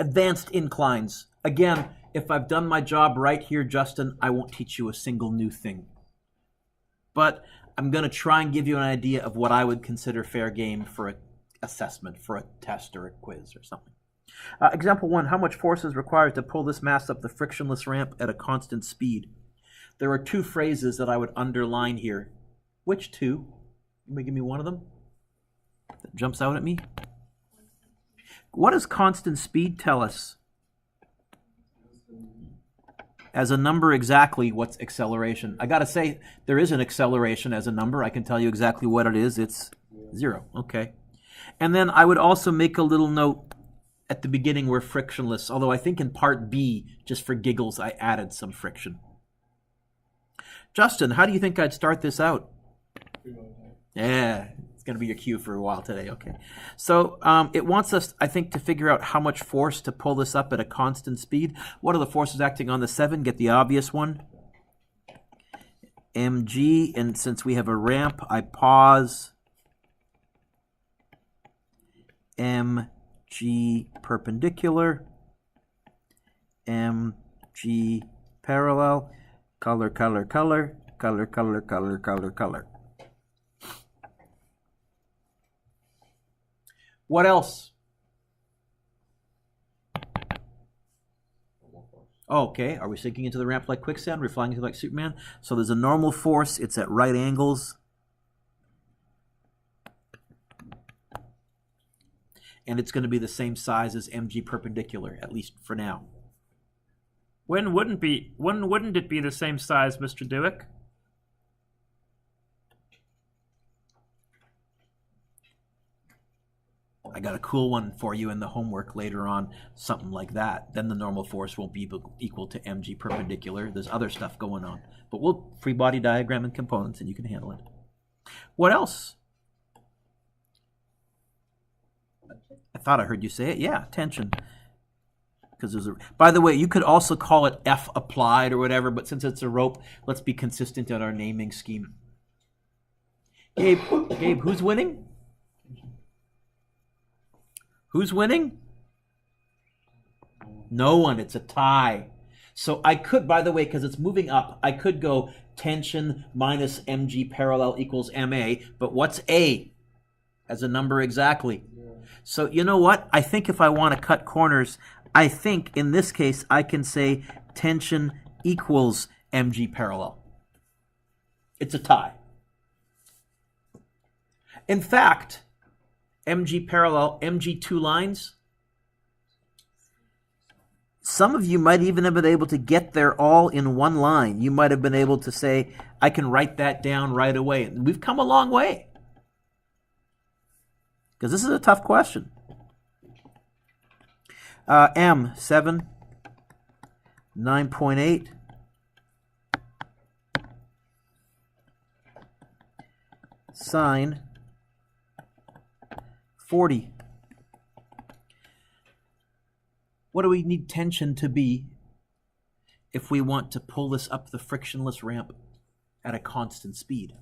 Advanced inclines. Again, if I've done my job right here, Justin, I won't teach you a single new thing. But I'm going to try and give you an idea of what I would consider fair game for an assessment, for a test or a quiz or something. Example 1, how much force is required to pull this mass up the frictionless ramp at a constant speed? There are two phrases that I would underline here. Which two? You may give me one of them that jumps out at me. What does constant speed tell us? As a number exactly, what's acceleration? I got to say, there is an acceleration as a number. I can tell you exactly what it is. It's 0. Okay. And then I would also make a little note at the beginning we're frictionless, although I think in part B, just for giggles, I added some friction. Justin, how do you think I'd start this out? Yeah, it's going to be your cue for a while today. Okay. So it wants us, I think, to figure out how much force to pull this up at a constant speed. What are the forces acting on the 7? Get the obvious one. mg, and since we have a ramp, I pause. mg perpendicular. mg parallel. Color, color, color. Color, color, color, color, color. What else? Okay, are we sinking into the ramp like quicksand? We're flying into like Superman? So there's a normal force. It's at right angles. And it's going to be the same size as mg perpendicular, at least for now. When wouldn't it be the same size, Mr. Dueck? I got a cool one for you in the homework later on, something like that. Then the normal force won't be equal to mg perpendicular. There's other stuff going on. But we'll free body diagram and components, and you can handle it. What else? I thought I heard you say it. Yeah, tension. Because there's a. By the way, you could also call it F applied or whatever, but since it's a rope, let's be consistent in our naming scheme. Gabe, who's winning? Who's winning? No one. It's a tie. So I could, by the way, because it's moving up, I could go tension minus mg parallel equals ma. But what's A as a number exactly? Yeah. So you know what? I think if I want to cut corners, I think in this case I can say tension equals mg parallel. It's a tie. In fact, mg parallel, mg 2 lines. Some of you might even have been able to get there all in one line. You might have been able to say, I can write that down right away. And we've come a long way. Because this is a tough question. M, 7, 9.8. Sine 40. What do we need tension to be if we want to pull this up the frictionless ramp at a constant speed?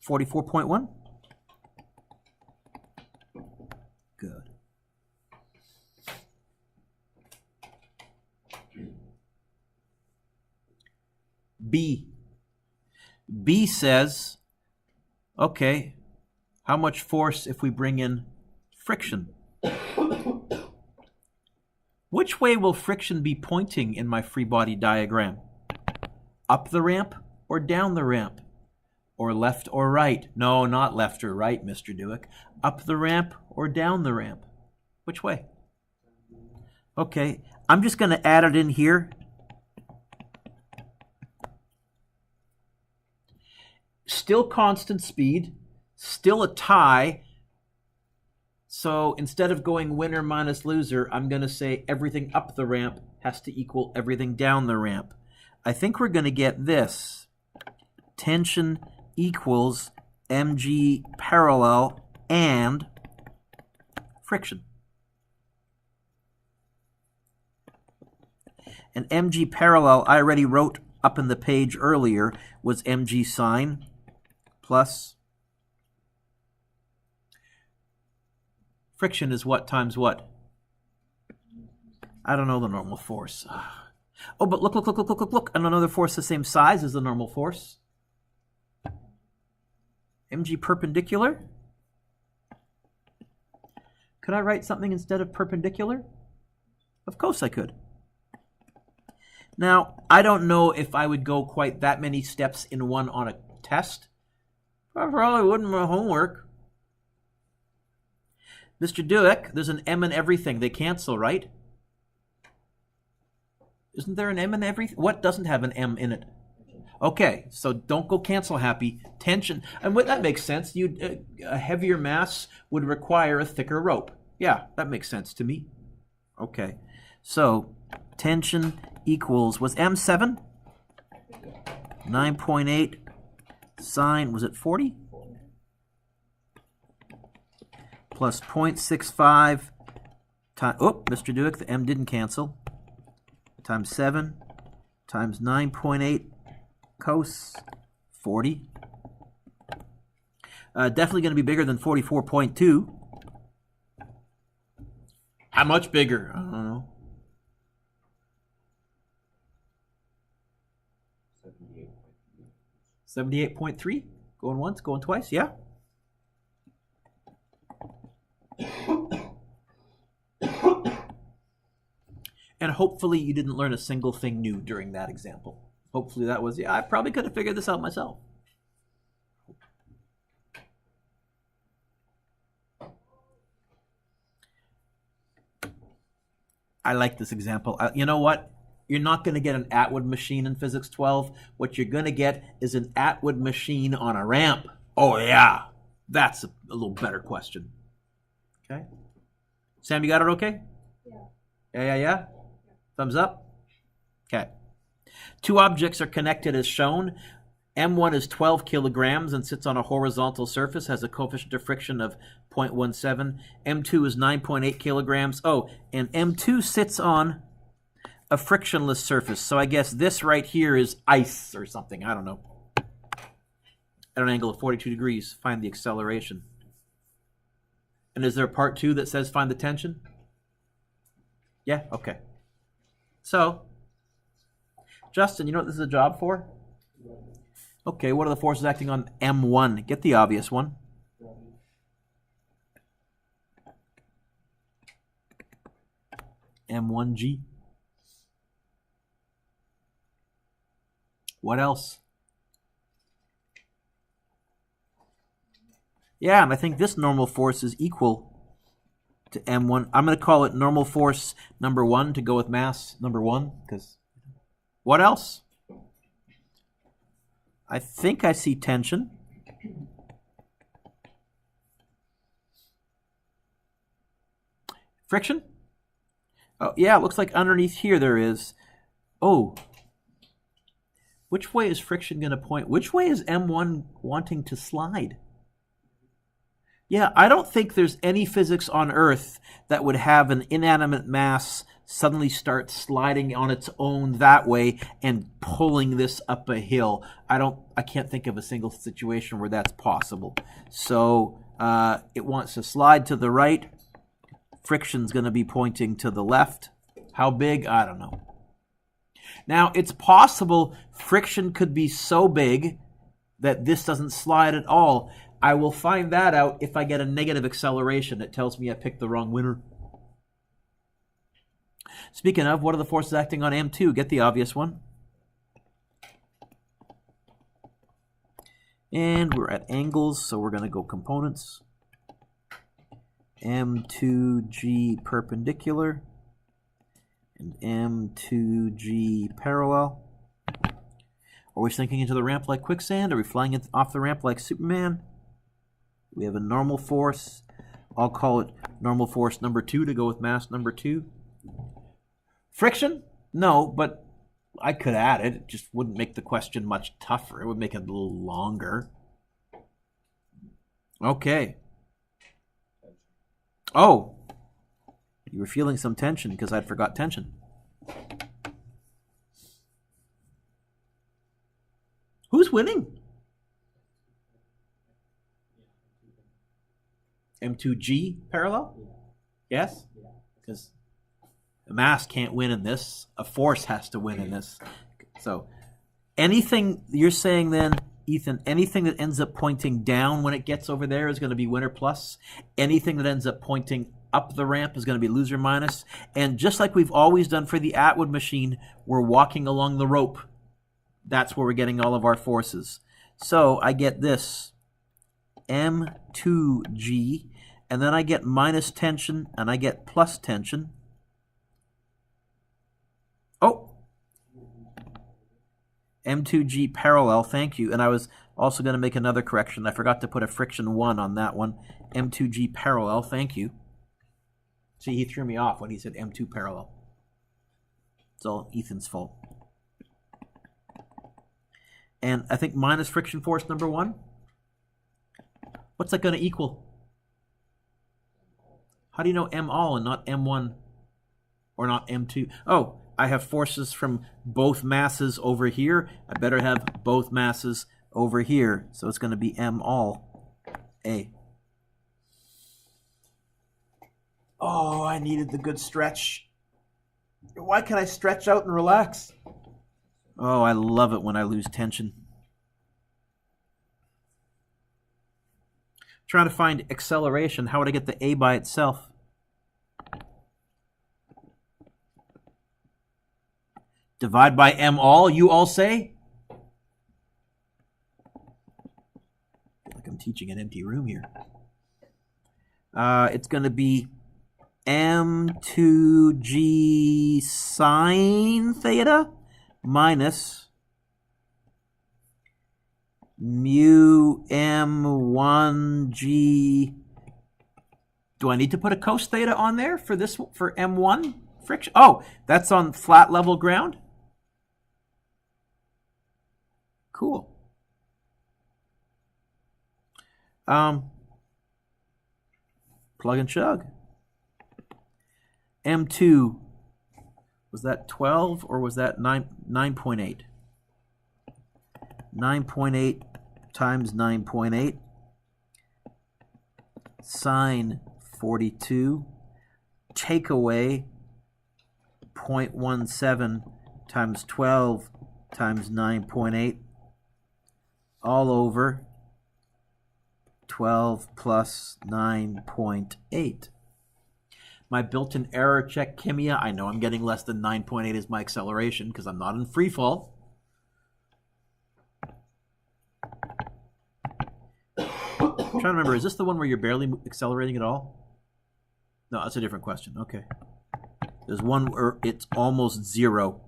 44.1? Good. B says, okay, how much force if we bring in friction? Which way will friction be pointing in my free body diagram? Up the ramp or down the ramp? Or left or right? No, not left or right, Mr. Dueck. Up the ramp or down the ramp? Which way? Okay, I'm just going to add it in here. Still constant speed, still a tie. So instead of going winner minus loser, I'm going to say everything up the ramp has to equal everything down the ramp. I think we're going to get this. Tension equals mg parallel and friction. And mg parallel, I already wrote up in the page earlier, was mg sine plus Friction is what times what? I don't know the normal force. Oh, but look. And another force the same size as the normal force. mg perpendicular. Could I write something instead of perpendicular? Of course I could. Now, I don't know if I would go quite that many steps in one on a test. I probably wouldn't my homework. Mr. Dueck, there's an M in everything. They cancel, right? Isn't there an M in everything? What doesn't have an M in it? Okay, so don't go cancel happy. Tension, and what that makes sense. A heavier mass would require a thicker rope. Yeah, that makes sense to me. Okay, so tension equals, was M 7? 9.8 sine, was it 40? Plus 0.65 times, oh, Mr. Dueck, the M didn't cancel, times 7 times 9.8 cos 40. Definitely going to be bigger than 44.2. How much bigger? I don't know. 78.3. Going once, going twice, yeah. And hopefully you didn't learn a single thing new during that example. Hopefully that was, yeah, I probably could have figured this out myself. I like this example. You know what? You're not going to get an Atwood machine in Physics 12. What you're going to get is an Atwood machine on a ramp. Oh, yeah. That's a little better question. Okay. Sam, you got it okay? Yeah. Yeah. Thumbs up? Okay. Two objects are connected as shown. M1 is 12 kilograms and sits on a horizontal surface, has a coefficient of friction of 0.17. M2 is 9.8 kilograms. Oh, and M2 sits on a frictionless surface. So I guess this right here is ice or something. I don't know. At an angle of 42 degrees, find the acceleration. And is there a part 2 that says find the tension? Yeah? Okay. So, Justin, you know what this is a job for? Okay, what are the forces acting on M1? Get the obvious one. M1G. What else? Yeah, and I think this normal force is equal to M1. I'm going to call it normal force number 1 to go with mass number 1. Because what else? I think I see tension. Friction? Oh, yeah, it looks like underneath here there is. Oh. Which way is friction going to point? Which way is M1 wanting to slide? Yeah, I don't think there's any physics on Earth that would have an inanimate mass suddenly start sliding on its own that way and pulling this up a hill. I can't think of a single situation where that's possible. So it wants to slide to the right. Friction's going to be pointing to the left. How big? I don't know. Now, it's possible friction could be so big that this doesn't slide at all. I will find that out if I get a negative acceleration. It tells me I picked the wrong winner. Speaking of, what are the forces acting on M2? Get the obvious one. And we're at angles, so we're going to go components. M2G perpendicular and M2G parallel. Are we sinking into the ramp like quicksand? Are we flying off the ramp like Superman? We have a normal force. I'll call it normal force number 2 to go with mass number 2. Friction? No, but I could add it. It just wouldn't make the question much tougher. It would make it a little longer. Okay. Oh, you were feeling some tension because I'd forgot tension. Who's winning? M2G parallel? Yes? Because a mass can't win in this. A force has to win in this. So anything you're saying then, Ethan, anything that ends up pointing down when it gets over there is going to be winner plus. Anything that ends up pointing up the ramp is going to be loser minus. And just like we've always done for the Atwood machine, we're walking along the rope. That's where we're getting all of our forces. So I get this M2G, and then I get minus tension, and I get plus tension. Oh! M2G parallel, thank you. And I was also going to make another correction. I forgot to put a friction 1 on that one. M2G parallel, thank you. See, he threw me off when he said M2 parallel. It's all Ethan's fault. And I think minus friction force number 1. What's that going to equal? How do you know M all and not M1 or not M2? Oh, I have forces from both masses over here. I better have both masses over here. So it's going to be M all A. Oh, I needed the good stretch. Why can't I stretch out and relax? Oh, I love it when I lose tension. Trying to find acceleration. How would I get the A by itself? Divide by M all, you all say? Like I'm teaching an empty room here. It's going to be M2G sine theta minus mu M1G. Do I need to put a cos theta on there for this, for M1 friction? Oh, that's on flat level ground? Cool. Plug and chug. M2, was that 12 or was that 9.8? 9.8 times 9.8 sine 42, take away 0.17 times 12 times 9.8, all over 12 plus 9.8. My built-in error check chemia, I know I'm getting less than 9.8 as my acceleration because I'm not in free fall. I'm trying to remember, is this the one where you're barely accelerating at all? No, that's a different question. Okay. There's one where it's almost zero.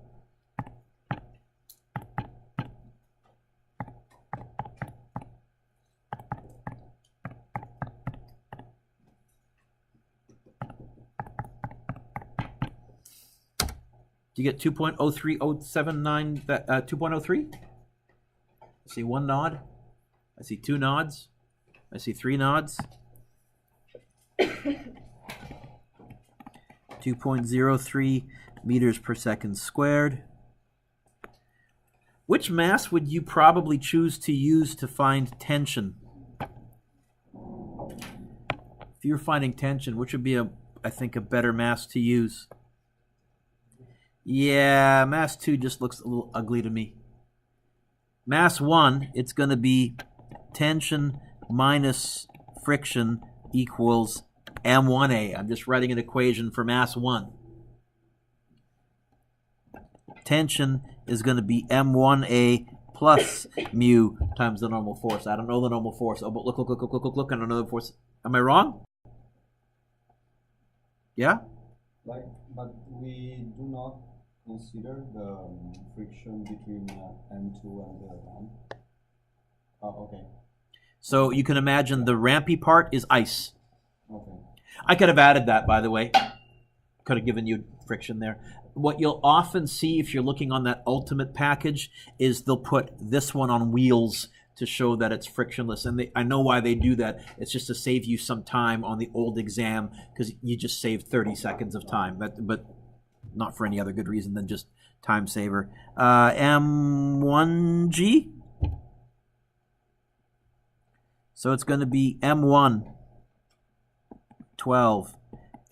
Do you get 2.03079, 2.03? I see one nod. I see two nods. I see three nods. 2.03 meters per second squared. Which mass would you probably choose to use to find tension? If you're finding tension, which would be, I think, a better mass to use? Yeah, mass 2 just looks a little ugly to me. Mass 1, it's going to be tension minus friction equals M1A. I'm just writing an equation for mass 1. Tension is going to be M1A plus mu times the normal force. I don't know the normal force. Oh, but look, I don't know the force. Am I wrong? Yeah? But we do not consider the friction between M2 and the ramp. Oh, okay. So you can imagine the rampy part is ice. Okay. I could have added that, by the way. Could have given you friction there. What you'll often see if you're looking on that ultimate package is they'll put this one on wheels to show that it's frictionless. And I know why they do that. It's just to save you some time on the old exam because you just saved 30 seconds of time. But not for any other good reason than just time saver. M1G. So it's going to be M1 12.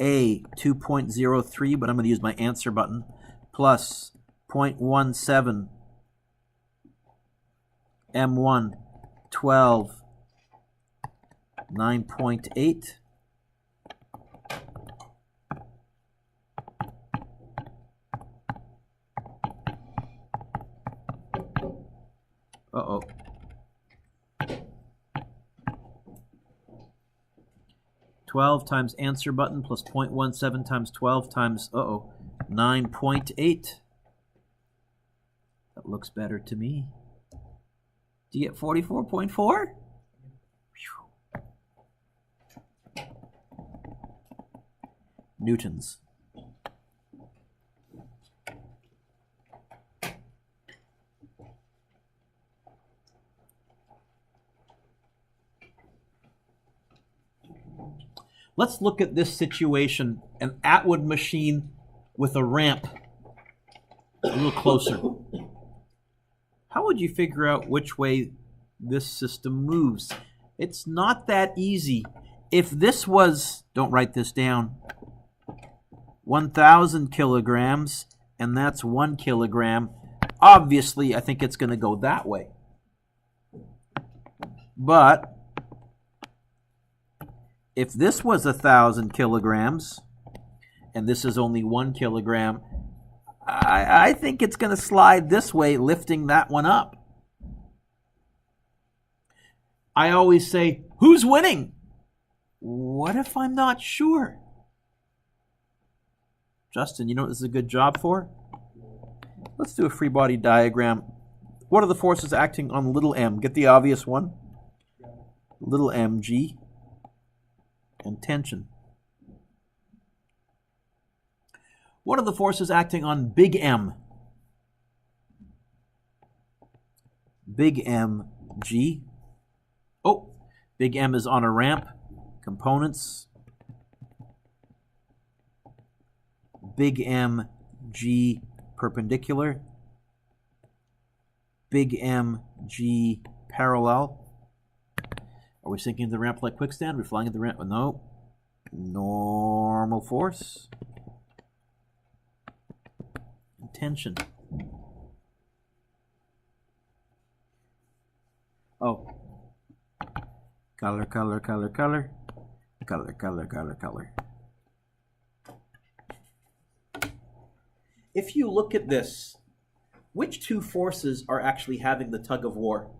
A, 2.03, but I'm going to use my answer button, plus 0.17. M1, 12. 9.8. Uh-oh. 12 times answer button plus 0.17 times 12 times, 9.8. That looks better to me. Do you get 44.4? Newtons. Let's look at this situation, an Atwood machine with a ramp a little closer. How would you figure out which way this system moves? It's not that easy. If this was, don't write this down, 1,000 kilograms, and that's 1 kilogram, obviously I think it's going to go that way. But if this was 1,000 kilograms, and this is only 1 kilogram, I think it's going to slide this way, lifting that one up. I always say, who's winning? What if I'm not sure? Justin, you know what this is a good job for? Let's do a free body diagram. What are the forces acting on little m? Get the obvious one. Little mg. And tension. What are the forces acting on big M? Big mg. Oh, big M is on a ramp. Components. Big mg perpendicular. Big mg parallel. Are we sinking the ramp like quickstand? Are we flying at the ramp? No. Normal force. Tension. Oh. Color, color, color, color. Color, color, color, color. If you look at this, which two forces are actually having the tug of war?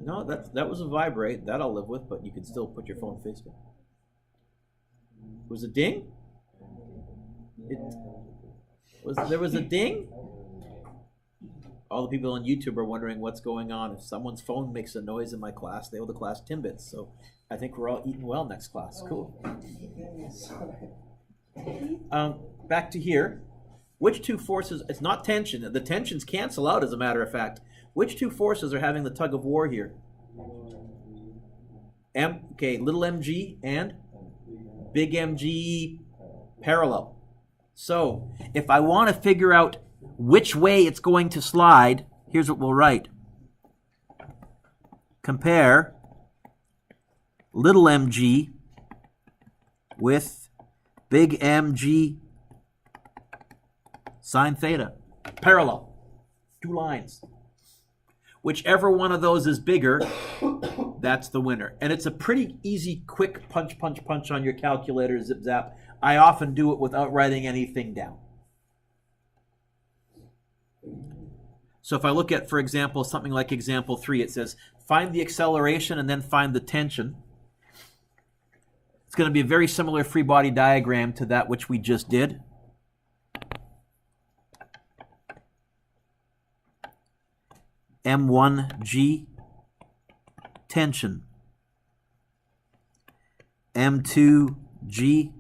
No, that was a vibrate. That I'll live with, but you can still put your phone face down. Was it ding? There was a ding? All the people on YouTube are wondering what's going on. If someone's phone makes a noise in my class, they owe the class Timbits. So I think we're all eating well next class. Cool. Back to here. Which two forces? It's not tension. The tensions cancel out, as a matter of fact. Which two forces are having the tug of war here? Little mg and big mg parallel. So if I want to figure out which way it's going to slide, here's what we'll write. Compare little mg with big mg sine theta. Parallel. Two lines. Whichever one of those is bigger, that's the winner. And it's a pretty easy, quick punch, punch, punch on your calculator, zip, zap. I often do it without writing anything down. So if I look at, for example, something like example 3, it says, find the acceleration and then find the tension. It's going to be a very similar free body diagram to that which we just did. M1G, tension. M2G,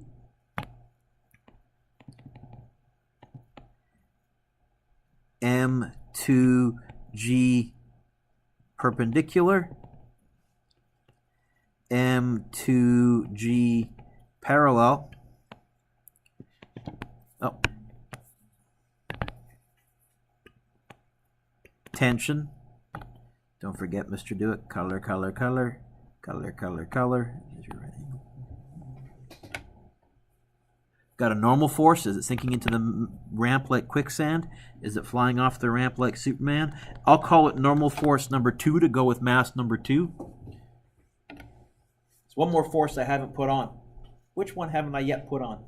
M2G perpendicular, M2G parallel. Oh. Tension. Don't forget, Mr. Dueck, color, color, color. Color. Here's your right angle. Got a normal force. Is it sinking into the ramp like quicksand? Is it flying off the ramp like Superman? I'll call it normal force number 2 to go with mass number 2. There's one more force I haven't put on. Which one haven't I yet put on?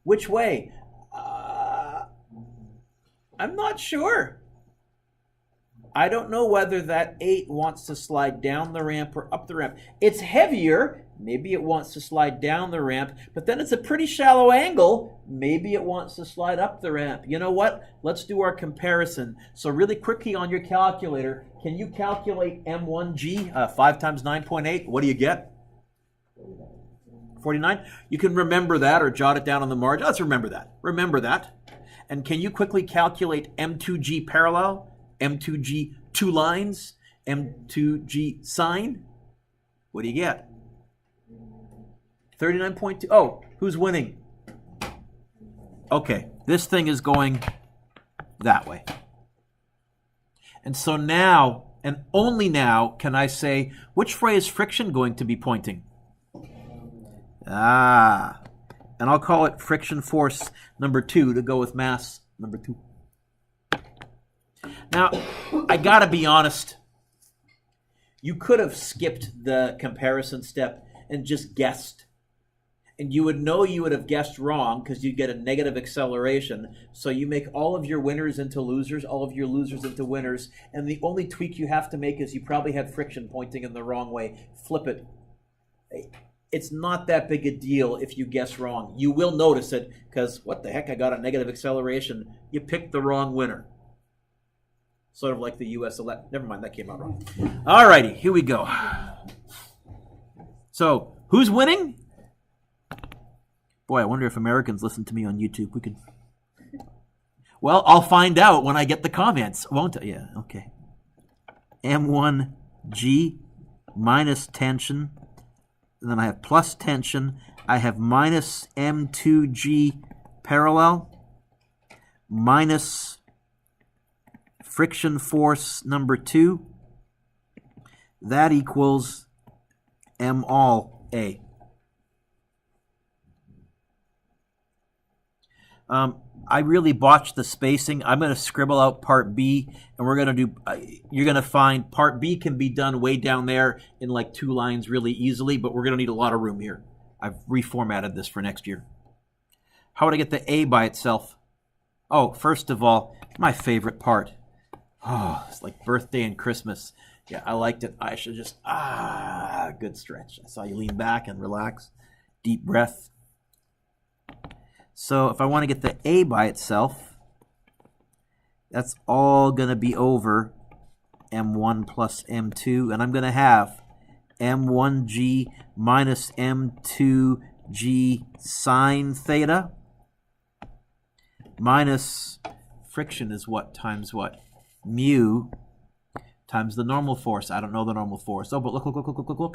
Which way? I'm not sure. I don't know whether that 8 wants to slide down the ramp or up the ramp. It's heavier. Maybe it wants to slide down the ramp, but then it's a pretty shallow angle. Maybe it wants to slide up the ramp. You know what? Let's do our comparison. So really quickly on your calculator, can you calculate M1G, 5 times 9.8? What do you get? 49. You can remember that or jot it down on the margin. Let's remember that. Remember that. And can you quickly calculate M2G parallel, M2G 2 lines, M2G sine? What do you get? 39.2. Oh, who's winning? Okay, this thing is going that way. And so now, and only now, can I say, which way is friction going to be pointing? And I'll call it friction force number 2 to go with mass number 2. Now, I gotta be honest. You could have skipped the comparison step and just guessed. And you would know you would have guessed wrong because you get a negative acceleration. So you make all of your winners into losers, all of your losers into winners. And the only tweak you have to make is you probably had friction pointing in the wrong way. Flip it. It's not that big a deal if you guess wrong. You will notice it because, what the heck, I got a negative acceleration. You picked the wrong winner. Sort of like the U2L7. Never mind, that came out wrong. All righty, here we go. So, who's winning? Boy, I wonder if Americans listen to me on YouTube. We could. Well, I'll find out when I get the comments, won't I? Yeah, okay. M1G minus tension. And then I have plus tension. I have minus M2G parallel minus friction force number 2. That equals M all A. I really botched the spacing. I'm going to scribble out part B, and we're going to do, you're going to find part B can be done way down there in like 2 lines really easily, but we're going to need a lot of room here. I've reformatted this for next year. How would I get the A by itself? Oh, first of all, my favorite part. Oh, it's like birthday and Christmas. Yeah, I liked it. I should just, good stretch. I saw you lean back and relax. Deep breath. So if I want to get the A by itself, that's all going to be over M1 plus M2. And I'm going to have M1G minus M2G sine theta minus friction is what times what? Mu times the normal force. I don't know the normal force. Oh, but look. I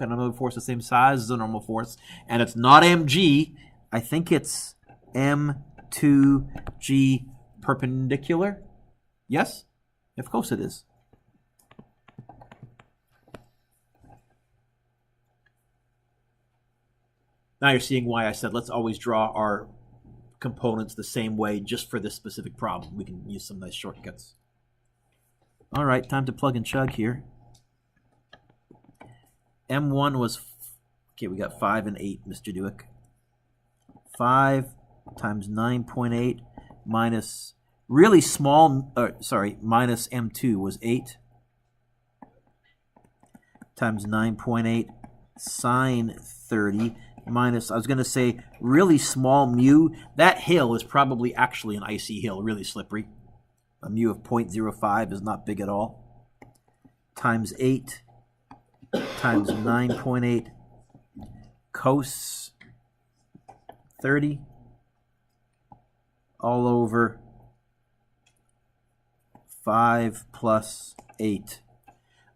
don't know the force the same size as the normal force. And it's not mg. I think it's m2g perpendicular. Yes? Of course it is. Now you're seeing why I said let's always draw our components the same way just for this specific problem. We can use some nice shortcuts. All right, time to plug and chug here. M1 was, okay, we got 5 and 8, Mr. Dueck. 5 times 9.8 minus, really small, minus M2 was 8 times 9.8 sine 30 minus, I was going to say, really small mu. That hill is probably actually an icy hill, really slippery. A mu of 0.05 is not big at all. Times 8 times 9.8 cos 30 all over 5 plus 8.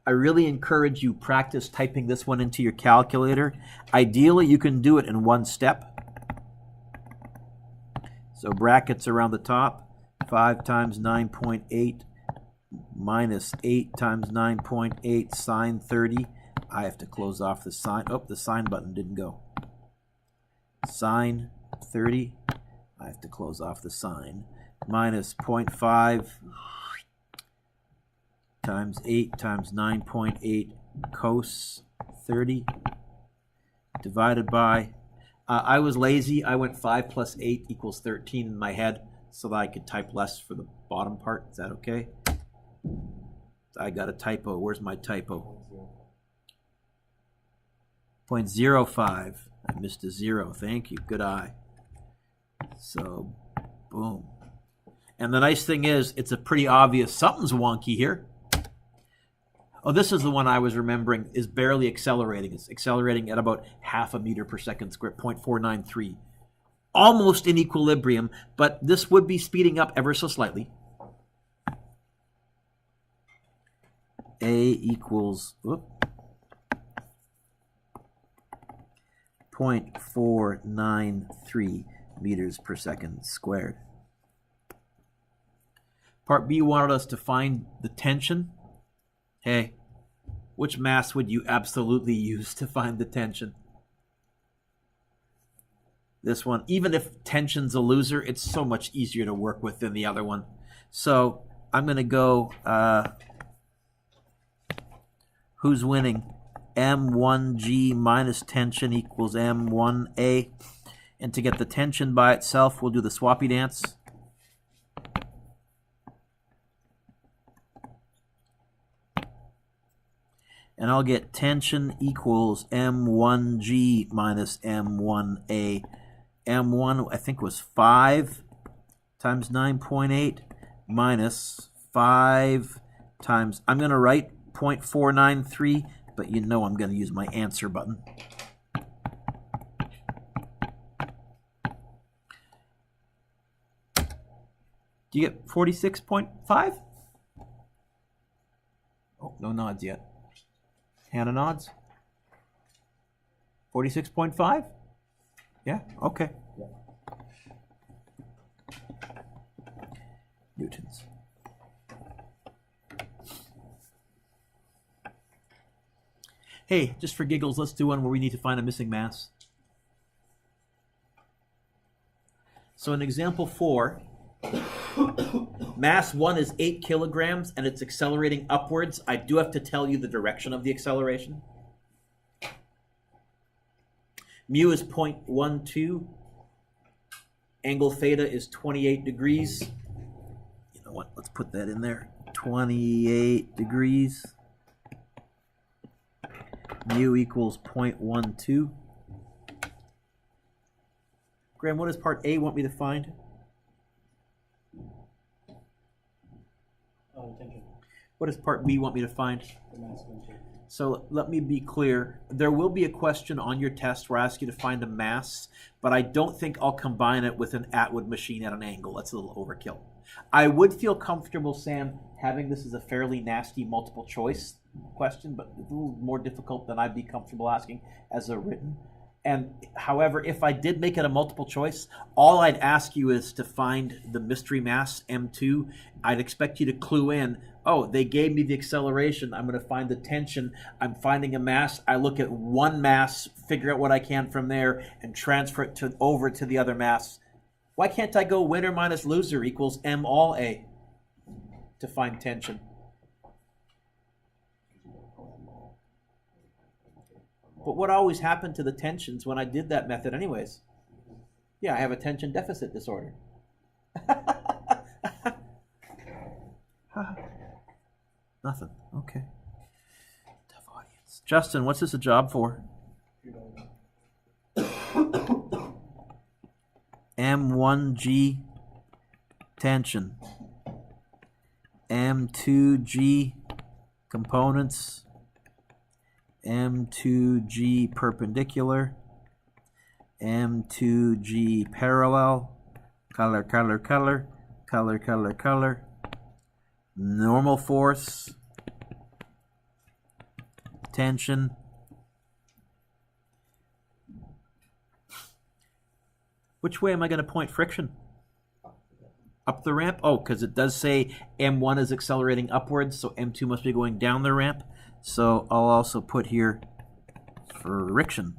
I really encourage you practice typing this one into your calculator. Ideally, you can do it in one step. So brackets around the top. 5 times 9.8 minus 8 times 9.8 sine 30 I have to close off the sign. Oh, the sign button didn't go. Sine 30. I have to close off the sign. Minus 0.5 times 8 times 9.8 cos 30 divided by... I was lazy. I went 5 plus 8 equals 13 in my head so that I could type less for the bottom part. Is that okay? I got a typo. Where's my typo? 0.05. I missed a 0. Thank you. Good eye. So, boom. And the nice thing is, it's a pretty obvious something's wonky here. Oh, this is the one I was remembering is barely accelerating. It's accelerating at about half a meter per second squared, 0.493. Almost in equilibrium, but this would be speeding up ever so slightly. A equals 0.493 meters per second squared. Part B wanted us to find the tension. Hey, which mass would you absolutely use to find the tension? This one. Even if tension's a loser, it's so much easier to work with than the other one. So I'm going to go, who's winning? M1G minus tension equals M1A. And to get the tension by itself, we'll do the swappy dance. And I'll get tension equals M1G minus M1A. M1, I think, was 5 times 9.8 minus 5 times... I'm going to write 0.493, but you know I'm going to use my answer button. Do you get 46.5? Oh, no nods yet. Hannah nods. 46.5? Yeah, okay. Yeah. Newtons. Hey, just for giggles, let's do one where we need to find a missing mass. So in example 4, mass 1 is 8 kilograms and it's accelerating upwards. I do have to tell you the direction of the acceleration. Mu is 0.12. Angle theta is 28 degrees. You know what? Let's put that in there. 28 degrees. Mu equals 0.12. Graham, what does part A want me to find? Tension. What does part B want me to find? The mass tension. So let me be clear. There will be a question on your test where I ask you to find a mass, but I don't think I'll combine it with an Atwood machine at an angle. That's a little overkill. I would feel comfortable, Sam, having this as a fairly nasty multiple choice question, but it's a little more difficult than I'd be comfortable asking as a written. And however, if I did make it a multiple choice, all I'd ask you is to find the mystery mass, M2. I'd expect you to clue in, oh, they gave me the acceleration. I'm going to find the tension. I'm finding a mass. I look at one mass, figure out what I can from there, and transfer it over to the other mass. Why can't I go winner minus loser equals M all A to find tension? But what always happened to the tensions when I did that method anyways? Yeah, I have a tension deficit disorder. Nothing. Okay. Tough audience. Justin, what's this a job for? M1G tension. M2G components. M2G perpendicular, M2G parallel, color, color, color, color, color, color, normal force, tension. Which way am I going to point friction? Up the ramp? Oh, because it does say M1 is accelerating upwards, so M2 must be going down the ramp. So I'll also put here friction.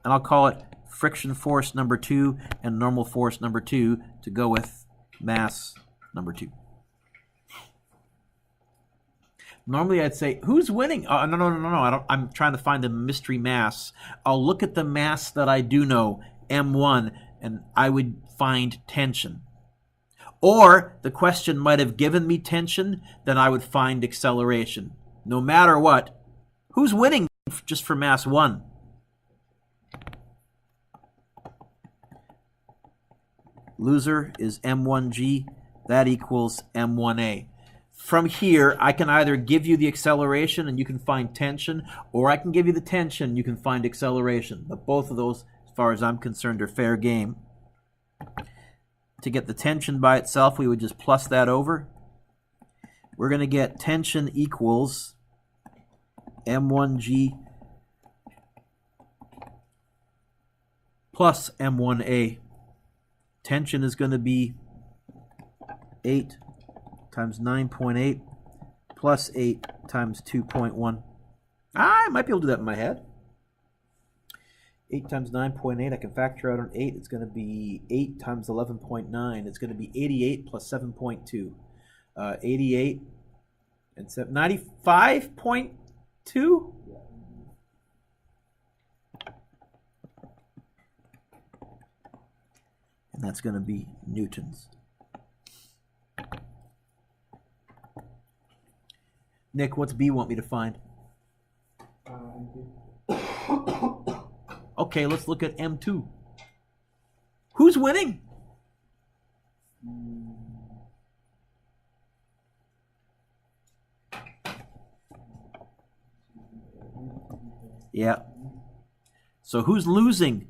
And I'll call it friction force number 2 and normal force number 2 to go with mass number 2. Normally I'd say, who's winning? No. I'm trying to find a mystery mass. I'll look at the mass that I do know, M1, and I would find tension. Or the question might have given me tension, then I would find acceleration. No matter what, who's winning just for mass 1? Loser is M1G. That equals M1A. From here, I can either give you the acceleration and you can find tension, or I can give you the tension and you can find acceleration. But both of those, as far as I'm concerned, are fair game. To get the tension by itself, we would just plus that over. We're going to get tension equals M1G plus M1A. Tension is going to be 8 times 9.8 plus 8 times 2.1. I might be able to do that in my head. 8 times 9.8, I can factor out on 8. It's going to be 8 times 11.9. It's going to be 88 plus 7.2. 88 and 95.2? And that's going to be newtons. Nick, what's B want me to find? Okay, let's look at M2. Who's winning? Yeah. So who's losing?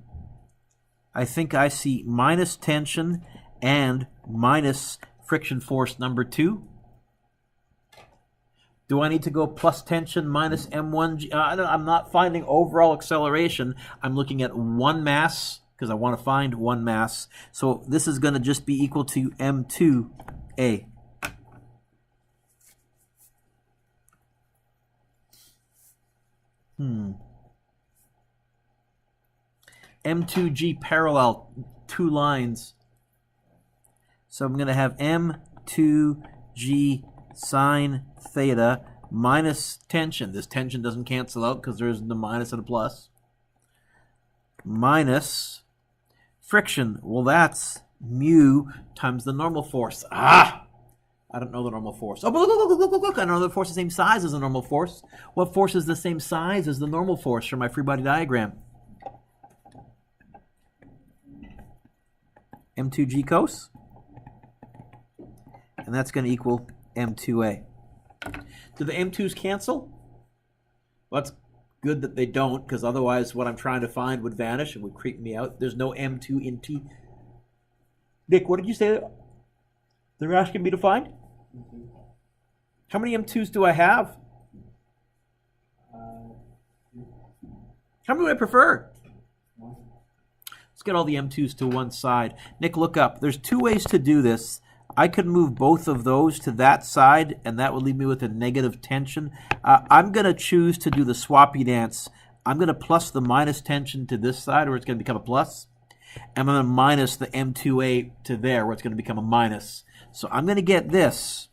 I think I see minus tension and minus friction force number 2. Do I need to go plus tension minus M1G? I'm not finding overall acceleration. I'm looking at one mass because I want to find one mass. So this is going to just be equal to M2A. M2G parallel, 2 lines. So I'm going to have M2G sine theta minus tension. This tension doesn't cancel out because there isn't a minus and a plus. Minus friction. Well, that's mu times the normal force. I don't know the normal force. Oh, but look. I know the force is the same size as the normal force. What force is the same size as the normal force for my free body diagram? M2G cos. And that's going to equal M2A. Do the M2s cancel? Well, that's good that they don't, because otherwise what I'm trying to find would vanish and would creep me out. There's no M2 in T. Nick, what did you say they're asking me to find? How many M2s do I have? How many do I prefer? Let's get all the M2s to one side. Nick, look up. There's 2 ways to do this. I could move both of those to that side, and that would leave me with a negative tension. I'm going to choose to do the swappy dance. I'm going to plus the minus tension to this side, where it's going to become a plus. And I'm going to minus the M2A to there, where it's going to become a minus. So I'm going to get this.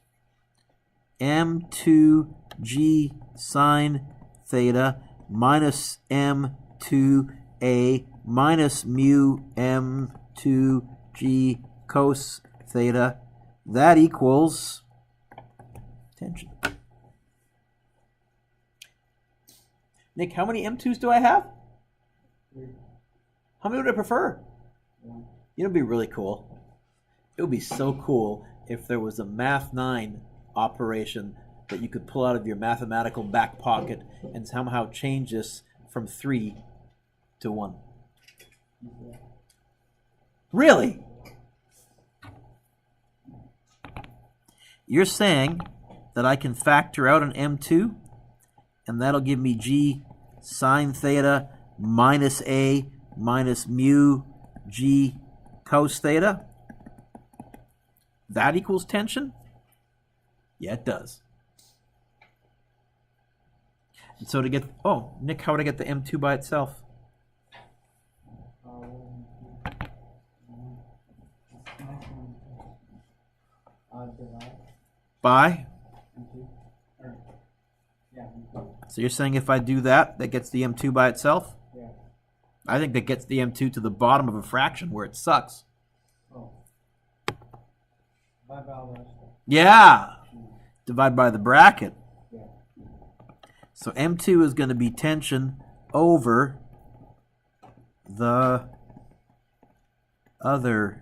M2G sine theta minus M2A minus mu M2G cos theta. That equals tension. Nick, how many M2s do I have? 3. How many would I prefer? 1. You know, it'd be really cool. It would be so cool if there was a Math 9 operation that you could pull out of your mathematical back pocket and somehow change this from 3 to 1. Really? You're saying that I can factor out an M2, and that'll give me G sine theta minus A minus mu G cos theta? That equals tension? Yeah, it does. And so to get, oh, Nick, how would I get the M2 by itself? By? So you're saying if I do that, that gets the M2 by itself? Yeah. I think that gets the M2 to the bottom of a fraction where it sucks. Oh. Yeah! Divide by the bracket. Yeah. So M2 is going to be tension over the other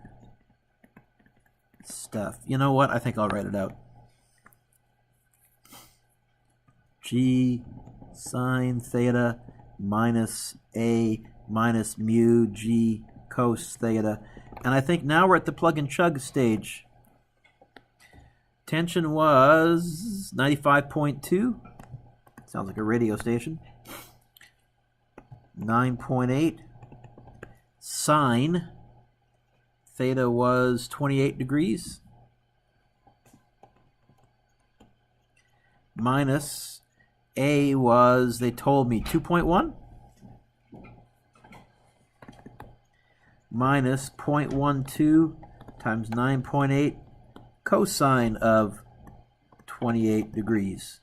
stuff. You know what? I think I'll write it out. G sine theta minus A minus mu G cos theta. And I think now we're at the plug and chug stage. Tension was 95.2. Sounds like a radio station. 9.8. Sine theta was 28 degrees. Minus A was, they told me, 2.1. Minus 0.12 times 9.8 cosine of 28 degrees.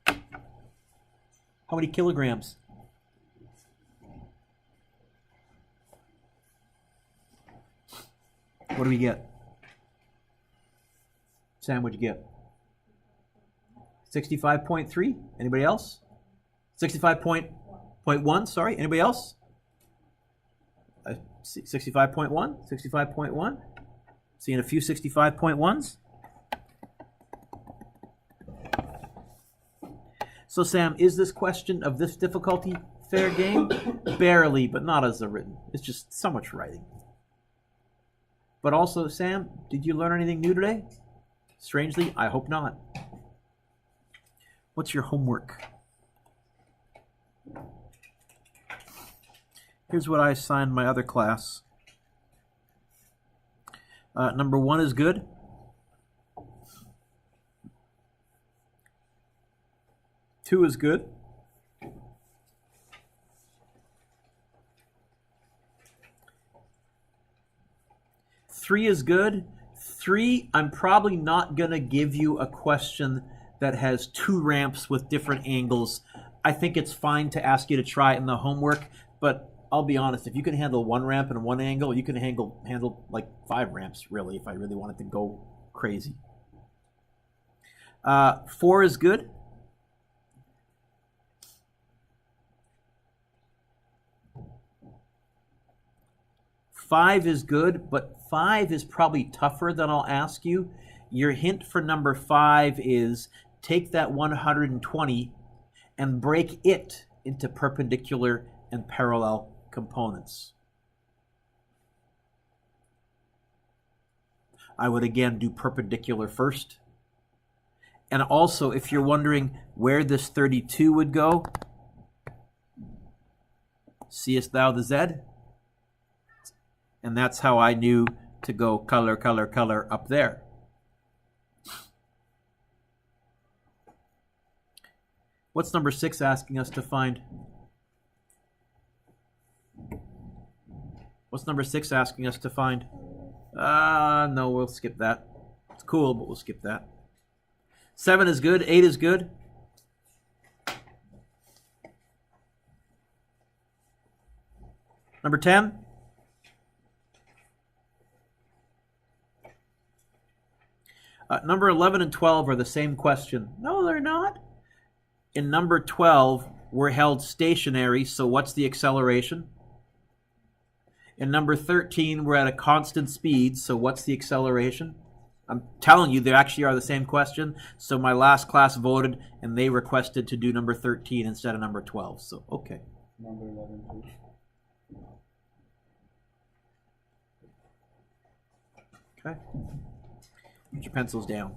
How many kilograms? What do we get? Sam, what'd you get? 65.3? Anybody else? 65.1, sorry. Anybody else? 65.1? 65.1? Seeing a few 65.1s? So, Sam, is this question of this difficulty fair game? Barely, but not as a written. It's just so much writing. But also, Sam, did you learn anything new today? Strangely, I hope not. What's your homework? Here's what I assigned my other class. Number 1 is good. Two is good. Three is good. 3, I'm probably not going to give you a question that has 2 ramps with different angles. I think it's fine to ask you to try it in the homework, but I'll be honest, if you can handle 1 ramp and 1 angle, you can handle like 5 ramps, really, if I really wanted to go crazy. 4 is good. 5 is good, but 5 is probably tougher than I'll ask you. Your hint for number 5 is take that 120 and break it into perpendicular and parallel components. I would again do perpendicular first. And also, if you're wondering where this 32 would go, seest thou the Z? And that's how I knew to go color, color, color up there. What's number 6 asking us to find? What's number 6 asking us to find? No, we'll skip that. It's cool, but we'll skip that. 7 is good. 8 is good. Number 10? Number 11 and 12 are the same question. No, they're not. In number 12, we're held stationary, so what's the acceleration? In number 13, we're at a constant speed, so what's the acceleration? I'm telling you, they actually are the same question. So my last class voted, and they requested to do number 13 instead of number 12. So, okay. Number 11, please. Okay. Put your pencils down.